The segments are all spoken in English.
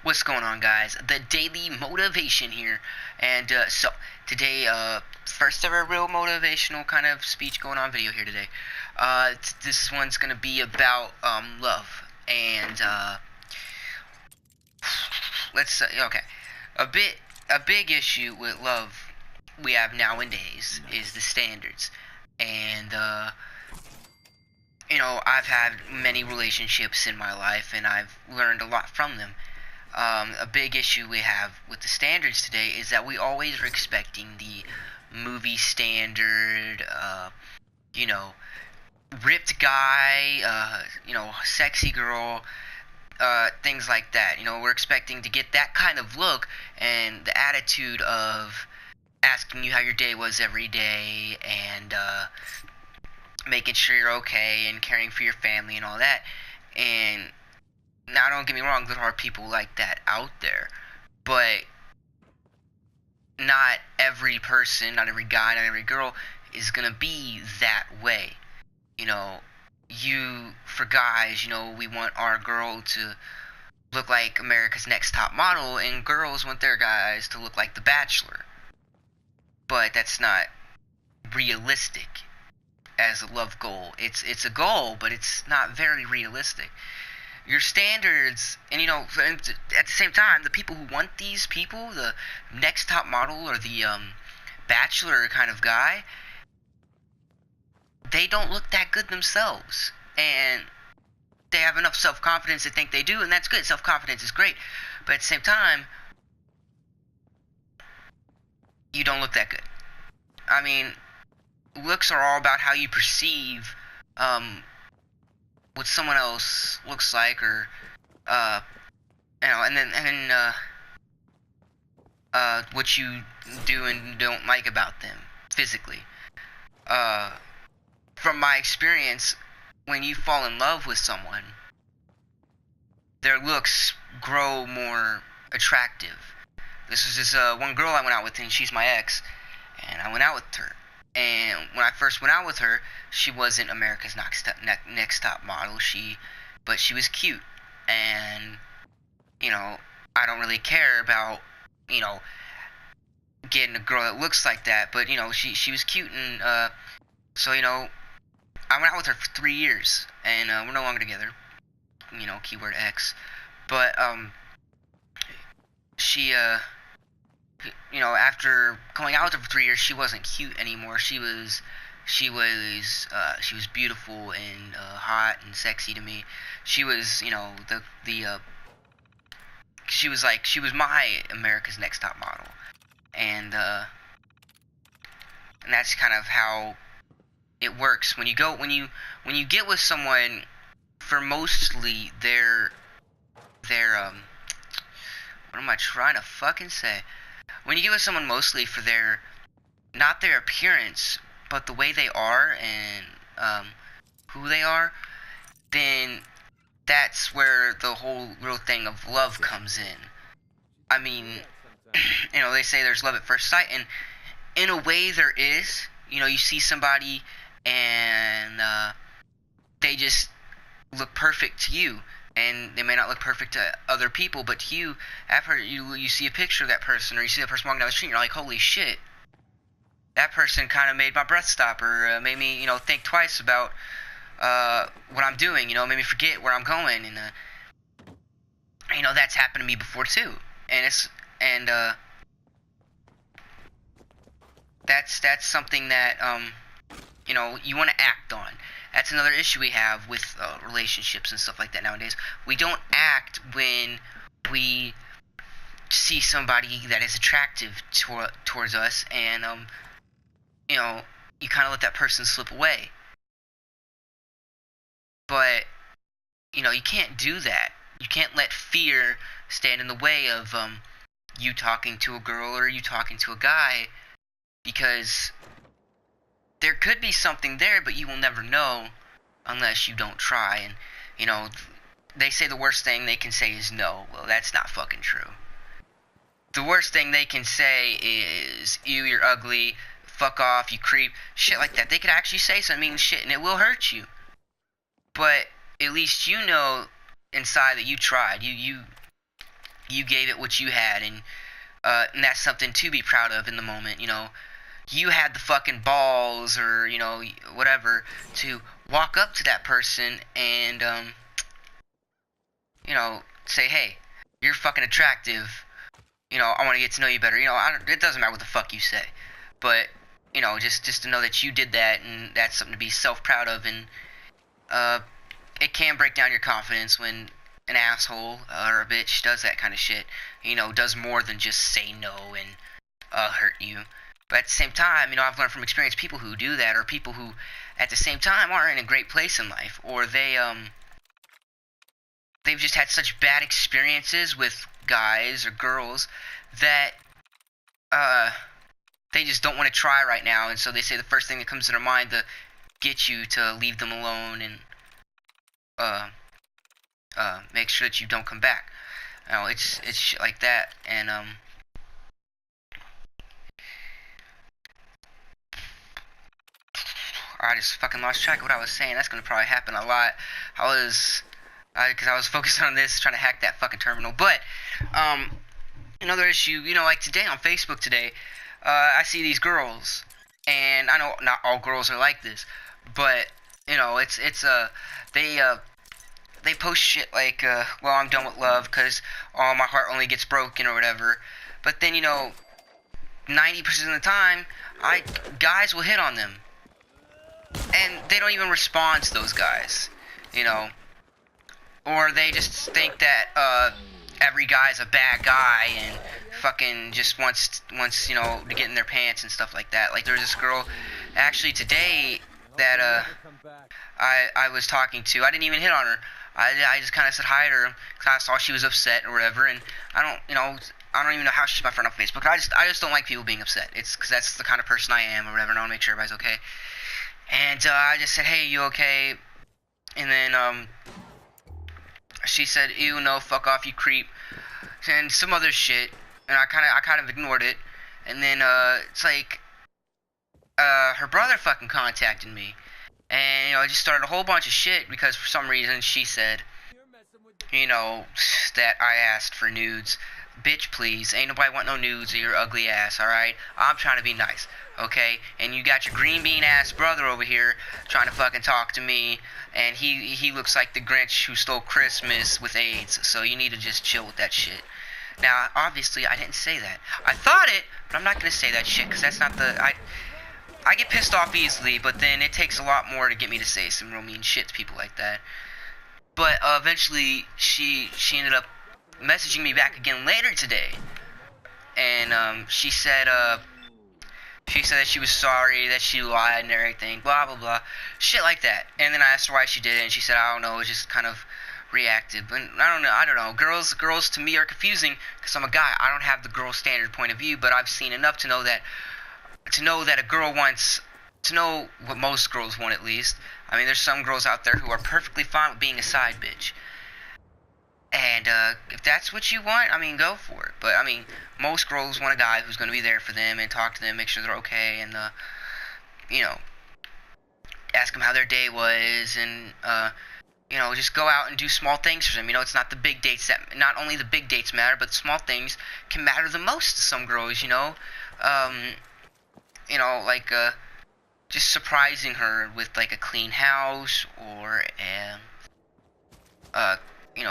What's going on, guys? The Daily Motivation here, and so today, first ever real motivational kind of speech going on video here today. This one's gonna be about love, and let's okay, a bit a big issue with love we have nowadays is the standards, and I've had many relationships in my life, and I've learned a lot from them. A big issue we have with the standards today is that we always are expecting the movie standard, you know, ripped guy, sexy girl, things like that. We're expecting to get that kind of look and the attitude of asking you how your day was every day and making sure you're okay and caring for your family and all that. And now, don't get me wrong, there are people like that out there, but not every person, not every guy, not every girl is gonna be that way. You know, for guys, we want our girl to look like America's Next Top Model, and girls want their guys to look like The Bachelor. But that's not realistic as a love goal. It's a goal, but it's not very realistic. Your standards, and at the same time, the people who want these people, the next top model or the bachelor kind of guy, they don't look that good themselves, and they have enough self-confidence to think they do, and that's good. Self-confidence is great, but at the same time, you don't look that good. I mean, looks are all about how you perceive what someone else looks like, or what you do and don't like about them physically. From my experience, when you fall in love with someone, their looks grow more attractive. This was this one girl I went out with, and she's my ex, and I went out with her. And when I first went out with her, she wasn't America's Next Top Model. But she was cute, and I don't really care about getting a girl that looks like that. But she was cute, and so I went out with her for 3 years, and we're no longer together. Keyword X. But she after going out with her for 3 years, she wasn't cute anymore. She was beautiful and hot and sexy to me. She was, she was my America's Next Top Model, and that's kind of how it works when you get with someone for mostly their what am I trying to fucking say? When you get with someone mostly for not their appearance, but the way they are and who they are, then that's where the whole real thing of love comes in. I mean, they say there's love at first sight, and in a way there is. You see somebody and they just look perfect to you, and they may not look perfect to other people, but to you, after you see a picture of that person, or you see that person walking down the street, you're like, holy shit, that person kind of made my breath stop, or made me, think twice about what I'm doing, made me forget where I'm going, and that's happened to me before too, and that's something that you want to act on. That's another issue we have with relationships and stuff like that nowadays. We don't act when we see somebody that is attractive towards us, and you kind of let that person slip away. But you can't do that. You can't let fear stand in the way of you talking to a girl or you talking to a guy, because there could be something there, but you will never know unless you don't try. And they say the worst thing they can say is no. Well, that's not fucking true. The worst thing they can say is, ew, you're ugly, fuck off, you creep, shit like that. They could actually say some mean shit, and it will hurt you. But at least you know inside that you tried. you gave it what you had, and that's something to be proud of in the moment. You had the fucking balls, or whatever, to walk up to that person and say, hey, you're fucking attractive. I want to get to know you better. It doesn't matter what the fuck you say, but just to know that you did that, and that's something to be self proud of. And it can break down your confidence when an asshole or a bitch does that kind of shit. Does more than just say no and hurt you. But at the same time, I've learned from experience, people who do that are people who, at the same time, are in a great place in life, or they've just had such bad experiences with guys or girls that they just don't want to try right now, and so they say the first thing that comes to their mind to get you to leave them alone and make sure that you don't come back. It's shit like that, and I just fucking lost track of what I was saying. That's gonna probably happen a lot. Because I was focused on this, trying to hack that fucking terminal. But another issue, like today on Facebook today, I see these girls, and I know not all girls are like this, but they post shit like, well, I'm done with love because my heart only gets broken or whatever. But then 90% of the time, guys will hit on them, and they don't even respond to those guys, or they just think that every guy's a bad guy and fucking just wants to get in their pants and stuff like that. Like, there's this girl actually today that I was talking to. I didn't even hit on her. I just kind of said hi to her because I saw she was upset or whatever, and I don't even know how she's my friend on Facebook. I just don't like people being upset. It's because that's the kind of person I am or whatever, and I want to make sure everybody's okay. And I just said, hey, you okay? And then she said, ew, no, fuck off, you creep, and some other shit, and I kind of ignored it. And then it's like her brother fucking contacted me, and I just started a whole bunch of shit because for some reason she said, that I asked for nudes. Bitch, please, ain't nobody want no nudes of your ugly ass, alright? I'm trying to be nice, okay? And you got your green bean ass brother over here trying to fucking talk to me, and he looks like the Grinch who stole Christmas with AIDS, so you need to just chill with that shit. Now, obviously, I didn't say that. I thought it, but I'm not gonna say that shit, because that's not the... I get pissed off easily, but then it takes a lot more to get me to say some real mean shit to people like that. But eventually, she ended up messaging me back again later today, and she said that she was sorry, that she lied and everything, blah blah blah, shit like that. And then I asked her why she did it, and she said, I don't know, it just kind of reacted. But I don't know. Girls to me are confusing because I'm a guy. I don't have the girl standard point of view, but I've seen enough to know that a girl wants to know what most girls want, at least. I mean, there's some girls out there who are perfectly fine with being a side bitch. And if that's what you want, I mean, go for it. But, I mean, most girls want a guy who's going to be there for them and talk to them, make sure they're okay, and, ask them how their day was, and, just go out and do small things for them. It's not the big dates not only the big dates matter, but the small things can matter the most to some girls, like, just surprising her with, like, a clean house, or,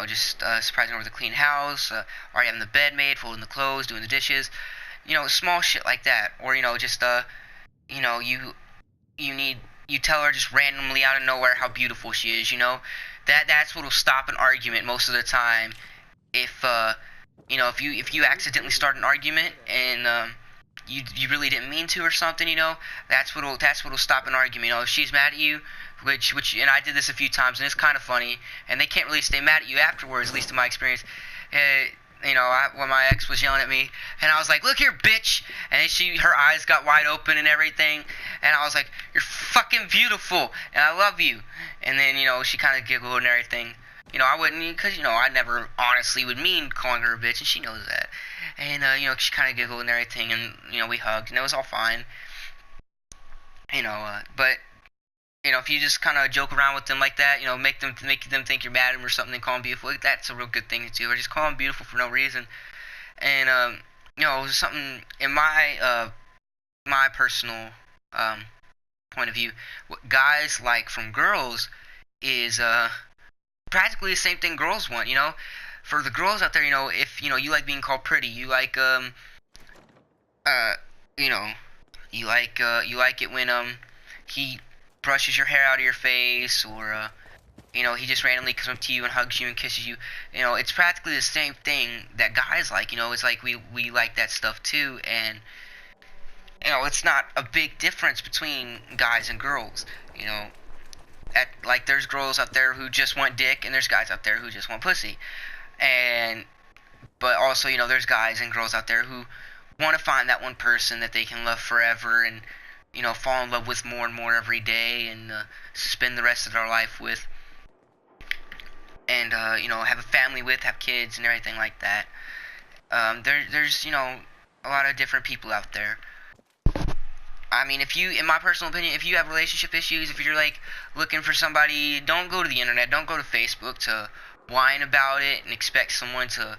just surprising her with a clean house, already having the bed made, folding the clothes, doing the dishes, small shit like that. Or, just, you tell her just randomly out of nowhere how beautiful she is, that's what will stop an argument most of the time. If if you accidentally start an argument and you really didn't mean to or something, that's what'll stop an argument. If she's mad at you, which and I did this a few times, and it's kind of funny, and they can't really stay mad at you afterwards, at least in my experience. When my ex was yelling at me, and I was like, look here, bitch, and her eyes got wide open and everything, and I was like, you're fucking beautiful, and I love you. And then, she kind of giggled and everything. I wouldn't, because, I never honestly would mean calling her a bitch, and she knows that. And, she kind of giggled and everything, and, we hugged, and it was all fine. But if you just kind of joke around with them like that, make them think you're mad at them or something, and call them beautiful. That's a real good thing to do. Or just call them beautiful for no reason. And something in my personal point of view, what guys like from girls is practically the same thing girls want. For the girls out there, if you like being called pretty, you like uh you know you like it when he brushes your hair out of your face, or he just randomly comes up to you and hugs you and kisses you. It's practically the same thing that guys like. It's like we like that stuff too. And it's not a big difference between guys and girls. Like there's girls out there who just want dick, and there's guys out there who just want pussy. And but also, there's guys and girls out there who want to find that one person that they can love forever, and fall in love with more and more every day, and spend the rest of their life with, and have a family with, have kids and everything like that. There's a lot of different people out there. I mean, in my personal opinion, if you have relationship issues, if you're like looking for somebody, don't go to the internet, don't go to Facebook to whine about it and expect someone to,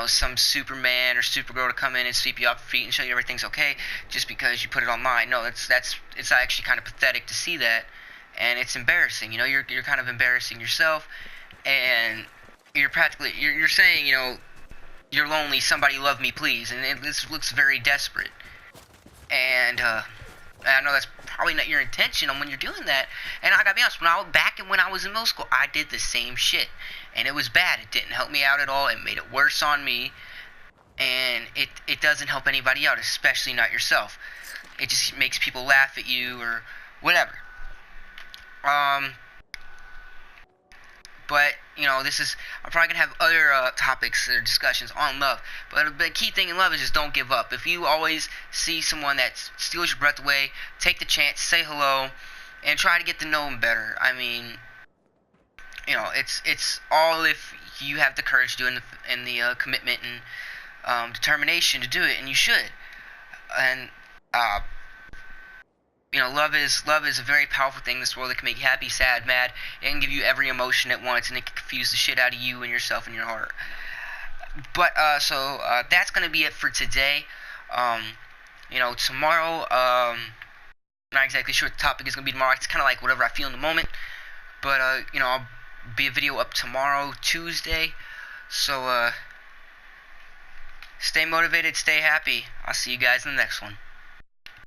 some Superman or Supergirl to come in and sweep you off your feet and show you everything's okay just because you put it online. No, it's actually kind of pathetic to see that, and it's embarrassing. You're kind of embarrassing yourself, and you're saying, you're lonely, somebody love me please, and this looks very desperate. And I know that's probably not your intention on when you're doing that. And I gotta be honest, when I was in middle school, I did the same shit, and it was bad. It didn't help me out at all. It made it worse on me, and it doesn't help anybody out, especially not yourself. It just makes people laugh at you or whatever. But I'm probably gonna have other topics or discussions on love. But the key thing in love is just don't give up. If you always see someone that steals your breath away, take the chance, say hello, and try to get to know them better. I mean, it's all if you have the courage to do it, and the commitment and determination to do it, and you should. And love is a very powerful thing in this world that can make you happy, sad, mad. It can give you every emotion at once, and it can confuse the shit out of you and yourself and your heart. But so that's gonna be it for today. Tomorrow, not exactly sure what the topic is gonna be tomorrow. It's kind of like whatever I feel in the moment. But I'll be a video up tomorrow, Tuesday. So stay motivated, stay happy. I'll see you guys in the next one.